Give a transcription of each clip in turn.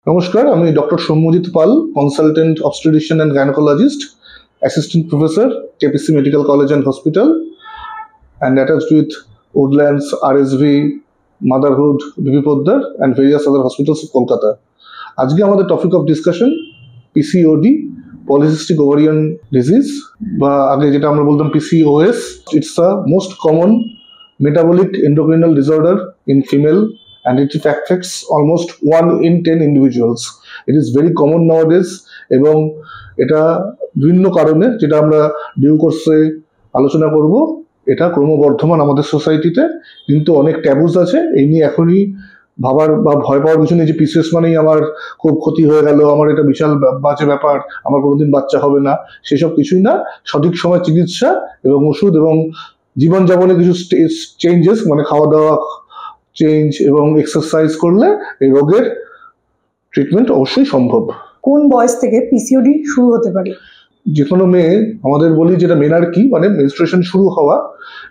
নমস্কার, আমি doctor Soumyajit Pal, consultant obstetrician and gynaecologist, assistant professor, KPC medical college and hospital, and attached with Woodlands, RSV, Motherhood, Bibi Poddar and various other hospitals of Kolkata. আজকে আমাদের topic of discussion PCOD, polycystic ovarian disease, বা আগে যেটা আমরা বলতাম PCOS. It's the most common metabolic endocrine disorder in female and it affects almost 1 in 10 individuals. It is very common nowadays এবং এটা বিভিন্ন কারণে, যেটা আমরা ডিউ কোর্সে আলোচনা করব, এটা ক্রমবর্ধমান আমাদের সোসাইটিতে। কিন্তু অনেক ট্যাবুজ আছে এই নিয়ে। এখনই ভাবার বা ভয় পাওয়ার কিছু নেই যে পিসিওএস মানেই আমার খুব ক্ষতি হয়ে গেল, আমার এটা বিশাল বাজে ব্যাপার, আমার কোনোদিন বাচ্চা হবে না। সেসব কিছুই না। সঠিক সময় চিকিৎসা এবং ওষুধ এবং জীবনযাপনে কিছু চেঞ্জেস, মানে খাওয়া দাওয়া চেঞ্জ এবং এক্সারসাইজ করলে এই রোগের ট্রিটমেন্ট অবশ্যই সম্ভব। কোন বয়স থেকে পিসিওডি শুরু হতে পারে? যে কোনো মেয়ে, আমাদের বলি যেটা মেনার্কি, মানে মেনস্ট্রুয়েশন শুরু হওয়া,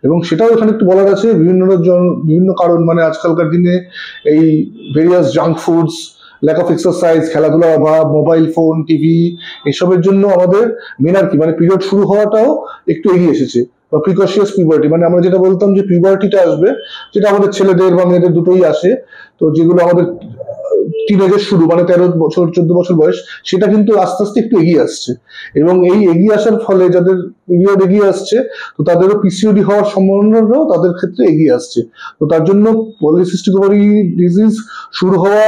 এবং সেটাও এখানে একটু বলার আছে। বিভিন্ন কারণ, মানে আজকালকার দিনে এই various junk foods, lack of exercise, খেলাধুলার অভাব, মোবাইল ফোন, টিভি, এসবের জন্য আমাদের মেনার্কি মানে পিরিয়ড শুরু হওয়াটাও একটু এগিয়ে এসেছে। বা প্রিকশিয়াস পিউবার্টি, মানে আমরা যেটা বলতাম যে পিউবার্টিটা আসবে, যেটা আমাদের ছেলেদের বা মেয়েদের দুটোই আসে, তো যেগুলো আমাদের টিনেজের শুরু, মানে 13 বছর 14 বছর বয়স, সেটা কিন্তু আস্তে আস্তে একটু এগিয়ে আসছে। এবং এই এগিয়ে আসার ফলে যাদের পিরিয়ড এগিয়ে আসছে, তো তাদেরও পিসিওডি হওয়ার সম্ভাবনাটাও তাদের ক্ষেত্রে এগিয়ে আসছে। তো তার জন্য পলিসিস্টিক ওভারি ডিজিজ শুরু হওয়া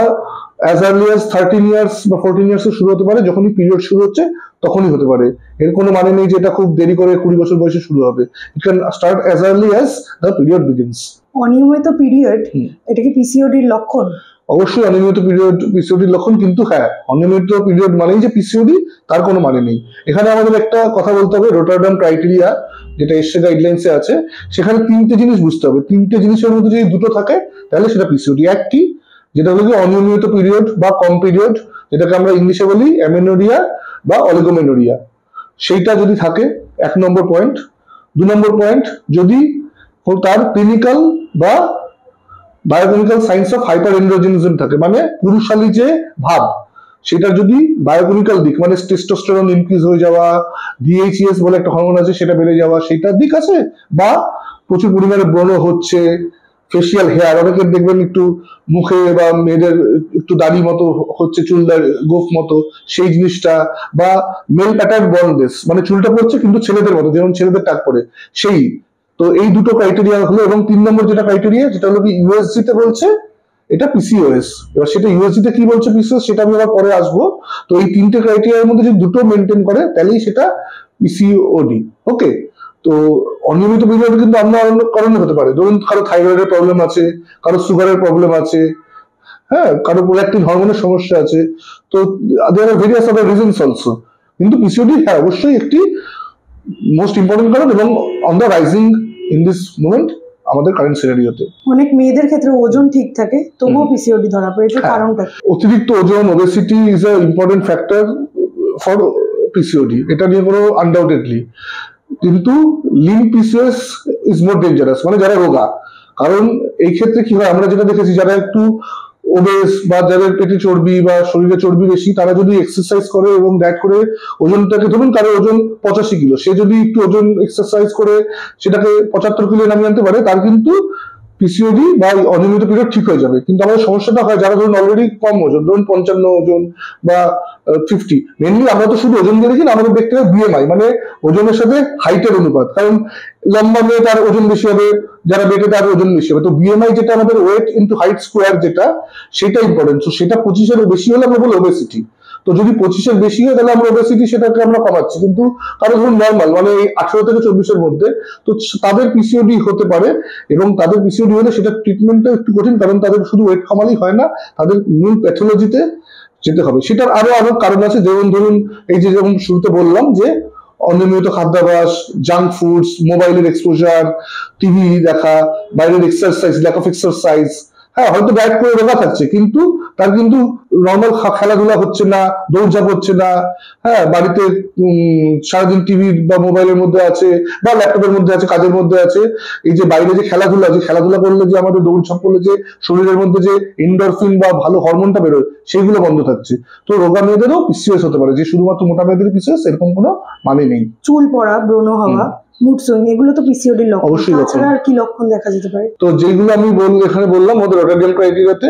as early as 13 years বা 14 years শুরু হতে পারে। যখনই পিরিয়ড শুরু হচ্ছে তখনই হতে পারে। এর কোনো মানে নেই যে এটা খুব দেরি করে 20 বছর বয়সে শুরু হবে। It can start as early as the period begins. অনিয়মিত পিরিয়ড, এটা কি পিসিওডির লক্ষণ? অবশ্যই অনিয়মিত পিরিয়ড পিসিওডির লক্ষণ, কিন্তু হ্যাঁ, অনিয়মিত পিরিয়ড মানেই যে পিসিওডি তার কোনো মানে নেই। এখানে আমাদের একটা কথা বলতে হবে, রোটারডাম ক্রাইটেরিয়া যেটা এসএ গাইডলাইন্সে আছে, সেখানে 3টে জিনিস বুঝতে হবে। 3টে জিনিসের মধ্যে যদি দুটো থাকে তাহলে সেটা পিসিওডি। একটি যেটা হলো অনিয়মিত পিরিয়ড বা কম পিরিয়ড, যেটাকে আমরা ইংলিশে বলি অ্যামেনোরিয়া বা অলিগোমেনোরিয়া, সেইটা যদি থাকে 1 নম্বর পয়েন্ট। 2 নম্বর পয়েন্ট, যদি তার ক্লিনিক্যাল বা বায়োকেমিক্যাল সাইন্স অফ হাইপার এন্ড্রোজেনিজম থাকে, মানে পুরুষালী যে ভাব, সেটা যদি বায়োকেমিক্যাল দিক, মানে টেস্টোস্টেরন ইনক্রিজ হয়ে যাওয়া, ডিএইচএস বলে একটা হরমোন আছে সেটা বেড়ে যাওয়া, সেটার দিক আছে, বা প্রচুর পরিমাণে ব্রণ হচ্ছে, ফেসিয়াল হেয়ার, অনেকের দেখবেন একটু মুখে বা মেয়েদের একটু দাড়ি মতো হচ্ছে, চুল গোফ মতো, সেই জিনিসটা, বা মেল প্যাটার্ন বন্ডনেস, মানে চুলটা পড়ছে কিন্তু ছেলেদের মতো, যেমন ছেলেদের টাক পড়ে, সেই। তো এই দুটো ক্রাইটেরিয়া হলো। এবং 3 নম্বর যেটা ক্রাইটেরিয়া, যেটা হলো কি ইউএসজি তে বলছে এটা পিসিওএস। এবার সেটা ইউএসজি তে কি বলছে পিসিওএস, সেটা আমি আবার পরে আসবো। তো এই 3টে ক্রাইটেরিয়ার মধ্যে যদি দুটো মেনটেন করে তাহলেই সেটা পিসিওডি। ওকে। তো অনিয়মিত পিরিয়ড কিন্তু অন্য কারণে হতে পারে। ধরুন কারো থাইরয়েডের প্রবলেম আছে, কারো সুগারের প্রবলেম আছে, হ্যাঁ, কারো প্রোল্যাকটিন হরমোনের সমস্যা আছে। তো দেয়ার আর ভেরিয়াস আদার রিজনস অলসো। কিন্তু পিসিওডি হ্যাঁ অবশ্যই একটি মোস্ট ইম্পর্টেন্ট কারণ এবং on the rising in this moment আমাদের কারেন্ট সিনারিওতে। অনেক মেয়েদের ক্ষেত্রে ওজন ঠিক থাকে তবুও পিসিওডি ধরা পড়ে, এটার কারণটা কি? অতিরিক্ত ওজন, obesity is a important factor for PCOD, এটা নিয়ে কোনো আনডাউটেডলি। কিন্তু lean PCOS is more dangerous, মানে যারা রোগা। কারণ এই ক্ষেত্রে কি হয়, আমরা যেটা দেখেছি, যারা একটু ওবেস বা যাদের পেটে চর্বি বা শরীরে চর্বি বেশি, তারা যদি এক্সারসাইজ করে এবং ডায়েট করে ওজনটাকে, ধরুন কারো ওজন 85 কিলো, সে যদি একটু ওজন এক্সারসাইজ করে সেটাকে 75 কিলো নামিয়ে আনতে পারে, তার কিন্তু পিসিওডি বা অনিয়মিত পিরিয়ড ঠিক হয়ে যাবে। কিন্তু আমাদের সমস্যাটা হয় যারা ধরুন অলরেডি কম ওজন, ধরুন 55 ওজন বা 50, মেনলি আমরা তো শুধু ওজন দিয়ে দেখি না, আমাদের দেখতে হবে বিএমআই, মানে ওজনের সাথে হাইটের অনুপাত। কারণ লম্বা মেয়ে তার ওজন বেশি হবে, যারা বেটে তার ওজন বেশি হবে। তো বিএমআই যেটা আমাদের ওয়েট ইন্টু হাইট স্কোয়ার, যেটা সেটা ইম্পর্টেন্ট। তো সেটা 25-এর বেশি হলে আমরা বলি ওবেসিটি। তো যদি 25-এর বেশি হয় তাহলে আমরা ওবেসিটি, সেটাকে আমরা কমাচ্ছি। কিন্তু কারো ধরুন নর্মাল, মানে 18 থেকে 24-এর মধ্যে, তো তাদের পিসিওডি হতে পারে। এবং তাদের পিসিওডি হলে সেটা ট্রিটমেন্টটা একটু কঠিন, কারণ তাদের শুধু ওয়েট কমালেই হয় না, তাদের মূল প্যাথোলজিতে যেতে হবে। সেটার আরো কারণ আছে, যেমন ধরুন এই যে যেমন শুরুতে বললাম যে অনিয়মিত খাদ্যাভ্যাস, জাঙ্ক ফুডস, মোবাইলের এক্সপোজার, টিভি দেখা, বাইরের এক্সারসাইজ, ল্যাক অফ এক্সারসাইজ, হ্যাঁ হয়তো ডায়েট করে রোগা থাকছে, কিন্তু তার কিন্তু নর্মাল খেলাধুলা হচ্ছে না, দৌড়ঝাঁপ হচ্ছে না, হ্যাঁ বাড়িতে সারাদিন টিভি বা মোবাইলের মধ্যে আছে বা ল্যাপটপের মধ্যে আছে, কাজের মধ্যে আছে। এই যে বাইরে যে খেলাধুলা করলে যে আমাদের দৌড়ঝাঁপ করলে যে শরীরের মধ্যে যে এন্ডরফিন বা ভালো হরমোনটা বেরোয়, সেইগুলো বন্ধ থাকছে। তো রোগা মেয়েদেরও পিসিওএস হতে পারে, যে শুধুমাত্র মোটা মেয়েদের পিসিওএস এরকম কোনো মানে নেই। চুল পড়া, ব্রণ হওয়া, মুড সুইং, এগুলো তো পিসিওডির লক্ষণ। অবশ্যই লক্ষণ। তাছাড়া আর কি লক্ষণ দেখা যেতে পারে? তো যেগুলো আমি এখানে বললাম ওদের রটারডাম ক্রাইটেরিয়াতে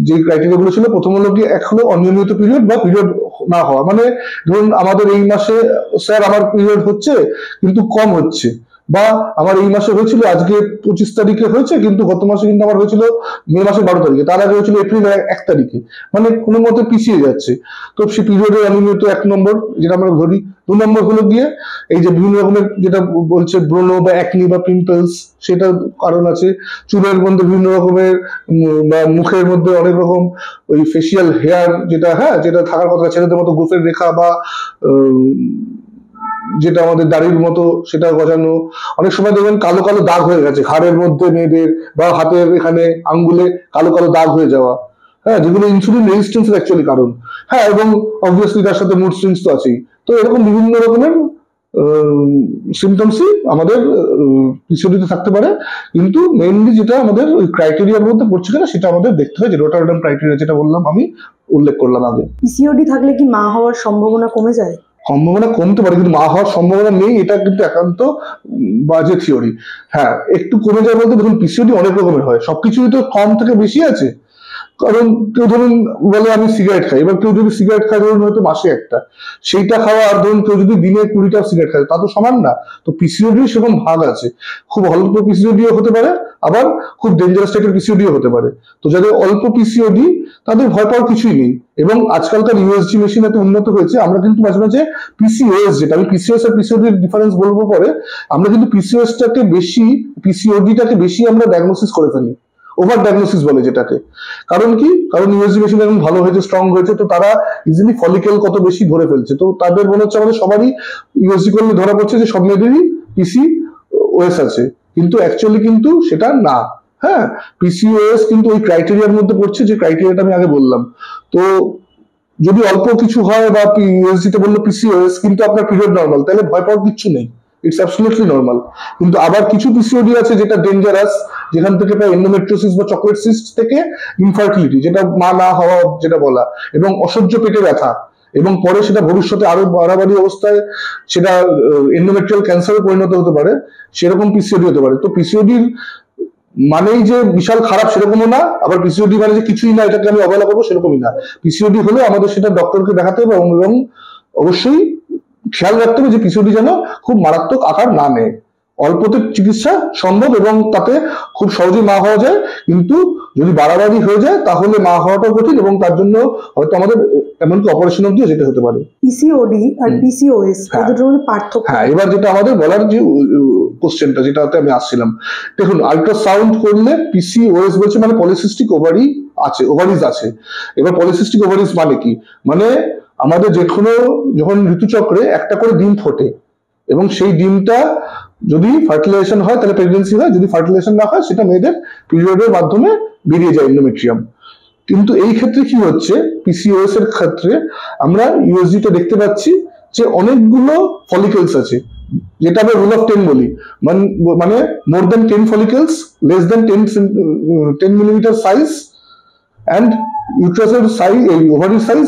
যে ক্রাইটেরিয়া গুলো ছিল, প্রথম হলো কি এক হলো অনিয়মিত পিরিয়ড বা পিরিয়ড না হওয়া, মানে ধরুন আমাদের এই মাসে স্যার আমার পিরিয়ড হচ্ছে কিন্তু কম হচ্ছে, বা আমার এই মাসে হয়েছিল আজকে 25 তারিখে হয়েছে কিন্তু গত মাসে কিন্তু আমার হয়েছিল মে মাসের 12 তারিখে, তার আগে হয়েছিল এপ্রিল 1 তারিখে, মানে কোনো মতে পিছিয়ে যাচ্ছে। তো সেই পিরিয়ডের অনিয়মিত 1 নম্বর যেটা আমরা ধরি। 2 নম্বর হলো গিয়ে এই যে বিভিন্ন রকমের যেটা বলছে ব্রণ বা অ্যাকনি বা পিম্পলস, সেটা কারণ আছে। চুলের মধ্যে বিভিন্ন রকমের বা মুখের মধ্যে অনেক রকম ওই ফেসিয়াল হেয়ার যেটা, হ্যাঁ যেটা থাকার কথা ছেলেদের মতো গোফের রেখা বা যেটা আমাদের দাড়ির মতো সেটা গজানো। অনেক সময় দেখবেন কালো কালো দাগ হয়ে গেছে ঘাড়ের মধ্যে মেয়েদের, বা হাতের এখানে আঙ্গুলে কালো কালো দাগ হয়ে যাওয়া, হ্যাঁ যেগুলো ইনসুলিন রেজিস্ট্যান্সের অ্যাকচুয়ালি কারণ। হ্যাঁ এবং অবভিয়াসলি তার সাথে মুড সুইংস তো আছেই। তো এরকম বিভিন্ন রকমের সিমটমসই আমাদের পিসিওডিতে থাকতে পারে, কিন্তু মেইনলি যেটা আমাদের ওই ক্রাইটেরিয়ার মধ্যে পড়ছে কিনা সেটা আমাদের দেখতে হয়, যে রটারডাম ক্রাইটেরিয়া যেটা বললাম আমি উল্লেখ করলাম আগে। পিসিওডি থাকলে কি মা হওয়ার সম্ভাবনা কমে যায়? সম্ভাবনা কমতে পারে, কিন্তু মা হওয়ার সম্ভাবনা নেই এটা কিন্তু একান্ত বাজে থিওরি। হ্যাঁ একটু কমে যায় বলতে, ধরুন পিসিওডি অনেক রকমের হয়, সবকিছুই তো কম থেকে বেশি আছে। কারণ কেউ ধরুন বলে আমি সিগারেট খাই, এবার কেউ যদি সিগারেট খায় ধরুন হয়তো মাসে একটা, সেইটা খাওয়া, আর ধরুন কেউ যদি দিনে 20টা সিগারেট খায়, তা তো সমান না। তো পিসিওডি সেরকম ভাগ আছে, খুব অল্প পিসিওডিও হতে পারে, আবার খুব ডেঞ্জারাস টাইপের পিসিওডিও হতে পারে। তো যাদের অল্প পিসিওডি তাদের ভয় পাওয়ার কিছুই নেই। এবং আজকালকার ইউএসজি মেশিন এত উন্নত হয়েছে, আমরা কিন্তু মাঝে মাঝে পিসিওএস, যেটা আমি পিসিওএস আর পিসিওডির ডিফারেন্স বলবো পরে, আমরা কিন্তু পিসিওডিটাকে বেশি আমরা ডায়াগনোসিস করে ফেলি, ওভার ডায়াগনোসিস বলে যেটাকে। কারণ কি, কারণ ইউএসজি মেশিন এখন ভালো হয়েছে, স্ট্রং হয়েছে, তো তারা ইজিলি ফলিকেল কত বেশি ধরে ফেলছে। তো তাদের মনে হচ্ছে আমাদের সবারই ইউএসজি করলে ধরা পড়ছে যে সব মেয়েদেরই পিসিওএস আছে, কিন্তু অ্যাকচুয়ালি কিন্তু সেটা না। হ্যাঁ পিসিওএস কিন্তু ওই ক্রাইটেরিয়ার মধ্যে পড়ছে, যে ক্রাইটেরিয়াটা আমি আগে বললাম। তো যদি অল্প কিছু হয় বা ইউএসজি তে বললো পিসিওএস কিন্তু আপনার পিরিয়ড নর্মাল, তাহলে ভয় পাওয়ার কিছু নেই, ইটস অ্যাবসলিউটলি নর্মাল। কিন্তু আবার কিছু পিসিওডি আছে যেটা ডেঞ্জারাস, যেখান থেকে প্রায় এন্ডোমেট্রিওসিস বা চকলেট সিস্ট থেকে ইনফার্টিলিটি, যেটা মা না হওয়া যেটা বলা, এবং অসহ্য পেটে ব্যথা, এবং পরে সেটা ভবিষ্যতে আরো বাড়াবাড়ি অবস্থায় সেটা এন্ডোমেট্রিয়াল ক্যান্সারে পরিণত হতে পারে, সেরকম পিসিওডি হতে পারে। তো পিসিওডির মানেই যে বিশাল খারাপ সেরকমও না, আবার পিসিওডি মানে যে কিছুই না এটাকে আমি অবহেলা করবো সেরকমই না। পিসিওডি হলে আমাদের সেটা ডক্টরকে দেখাতে হবে, এবং অবশ্যই খেয়াল রাখতে হবে যে পিসিওডি যেন খুব মারাত্মক আকার না নেয়। অল্পতে চিকিৎসা সম্ভব এবং তাতে খুব সহজেই মা হওয়া যায়, কিন্তু যদি বাড়াবাড়ি হয়ে যায় তাহলে মা হওয়াটাও কঠিন, এবং তার জন্য হয়তো আমাদের এমনকি অপারেশন অব্দিও যেতে হতে পারে। পিসিওডি আর পিসিওএস এর মধ্যে পার্থক্য? হ্যাঁ এবার যেটা আমাদের বলার যে কোশ্চেনটা যেটাতে আমি আসছিলাম, দেখুন আল্ট্রাসাউন্ড করলে পিসিওএস বলছে মানে পলিসিস্টিক ওভারি আছে, ওভারিজ আছে। এবার পলিসিস্টিক ওভারিজ মানে কি, মানে আমাদের যখন ঋতুচক্রে একটা করে ডিম ফোটে, এবং সেই ডিমটা যদি ফার্টিলাইজেশন হয় তাহলে প্রেগন্যান্সি হয়, যদি ফার্টিলাইজেশন না হয় সেটা মেয়েদের পিরিয়ডের মাধ্যমে বেরিয়ে যায় এন্ডোমেট্রিয়াম। কিন্তু এই ক্ষেত্রে কি হচ্ছে, পিসিওএস এর ক্ষেত্রে আমরা ইউএসজি তে দেখতে পাচ্ছি যে অনেকগুলো ফলিকেলস আছে, যেটা আমরা রুল অফ 10 বলি, মানে more than 10 follicles, less than 10 millimetre size, and ইউট্রাসের সাইজ, এই ওভারির সাইজ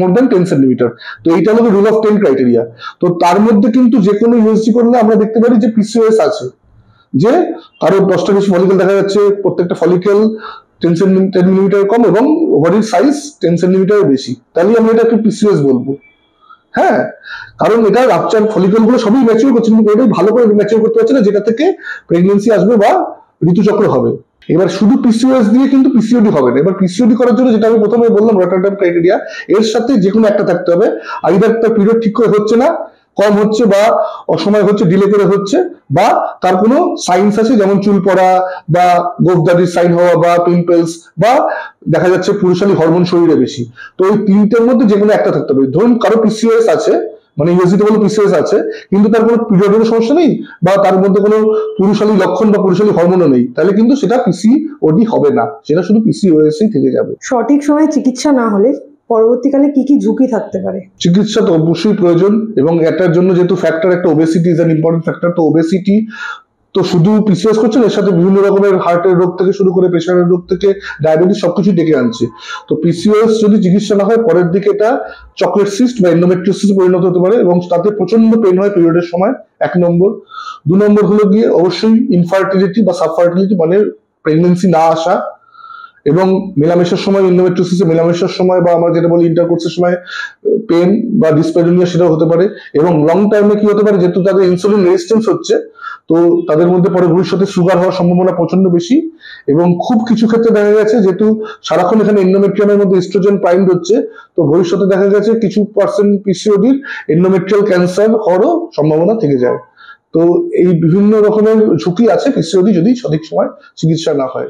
মোর দেন 10 সেন্টিমিটার। তো এইটা হলো রুল অফ 10 ক্রাইটেরিয়া। তো তার মধ্যে কিন্তু যে কোনো ইউএসজি করলে আমরা দেখতে পারি যে পিসিওএস আছে, যে কারো 10টা বেশি ফলিকেল দেখা যাচ্ছে, প্রত্যেকটা ফলিকেল 10 মিলিমিটার কম, এবং ওভারির সাইজ 10 সেন্টিমিটারের বেশি, তাহলে আমরা এটাকে পিসিওএস বলবো। হ্যাঁ কারণ এটা রাপচার ফলিকল গুলো সবই ম্যাচিউর করছে, কিন্তু এটাই ভালো করে ম্যাচিউর করতে পারছে না, যেটা থেকে প্রেগন্যান্সি আসবে বা ঋতুচক্র হবে। এবার শুধু পিসিওএস দিয়ে কিন্তু পিসিওডি হবে না। এবার পিসিওডি করার জন্য যেটা আমি প্রথমে বললাম রটারডাম ক্রাইটেরিয়া, এর সাথে যে কোনো একটা থাকতে হবে। আইদার তার পিরিয়ড ঠিক করে হচ্ছে না, কম হচ্ছে, বা অসময় হচ্ছে, ডিলে করে হচ্ছে, বা তার কোনো সাইন্স আছে, যেমন চুল পড়া বা গোফদারির সাইন হওয়া বা পিম্পলস, বা দেখা যাচ্ছে পুরুষালী হরমোন শরীরে বেশি। তো ওই তিনটের মধ্যে যে কোনো একটা থাকতে হবে। ধরুন কারো পিসিওএস আছে, মানে ইনভেজিটেবল পিসিওএস আছে কিন্তু তার কোনো পিরিয়ডের সমস্যা নেই বা তার মধ্যে কোনো পুরুষালী লক্ষণ বা পুরুষালী হরমোনও নেই, তাহলে কিন্তু সেটা পিসিওডি হবে না, সেটা শুধু পিসিওএসই থেকে যাবে। সঠিক সময়ে চিকিৎসা না হলে পরবর্তীকালে কি কি ঝুঁকি থাকতে পারে? চিকিৎসা তো অবশ্যই প্রয়োজন, এবং এটার জন্য যেহেতু ফ্যাক্টর একটা obesity is an important factor, তো ওবেসিটি তো শুধু পিসিওএস করছে না, এর সাথে বিভিন্ন রকমের হার্টের রোগ থেকে শুরু করে প্রেশারের রোগ থেকে ডায়াবেটিস সবকিছু ডেকে আনছে। তো পিসিওএস যদি চিকিৎসা না হয় পরের দিকে এটা চকলেট সিস্ট বা এন্ডোমেট্রিওসিসে পরিণত হতে পারে এবং তাতে প্রচন্ড পেন হয় পিরিয়ডের সময়, 1 নম্বর। 2 নম্বর হলো গিয়ে অবশ্যই ইনফার্টিলিটি বা সাবফার্টিলিটি, মানে প্রেগনেন্সি না আসা, এবং মেলামেশার সময় এন্ডোমেট্রিওসিসে মেলামেশার সময় বা আমরা যেটা বলি ইন্টারকোর্সের সময় পেন বা ডিসপ্যারিনিয়া সেটাও হতে পারে। এবং লং টাইমে কি হতে পারে, যেহেতু তাদের ইনসুলিন রেজিস্ট্যান্স হচ্ছে, তো তাদের মধ্যে পরে ভবিষ্যতে সুগার হওয়ার সম্ভাবনা প্রচন্ড বেশি। এবং খুব কিছু ক্ষেত্রে দেখা গেছে যেহেতু সারাক্ষণ এখানে এন্ডোমেট্রিয়ামের মধ্যে ইস্ট্রোজেন প্রাইমড হচ্ছে, তো ভবিষ্যতে দেখা গেছে কিছু পার্সেন্ট পিসিওডির এন্ডোমেট্রিয়াল ক্যান্সার হওয়ারও সম্ভাবনা থেকে যায়। তো এই বিভিন্ন রকমের ঝুঁকি আছে পিসিওডি যদি সঠিক সময় চিকিৎসা না হয়।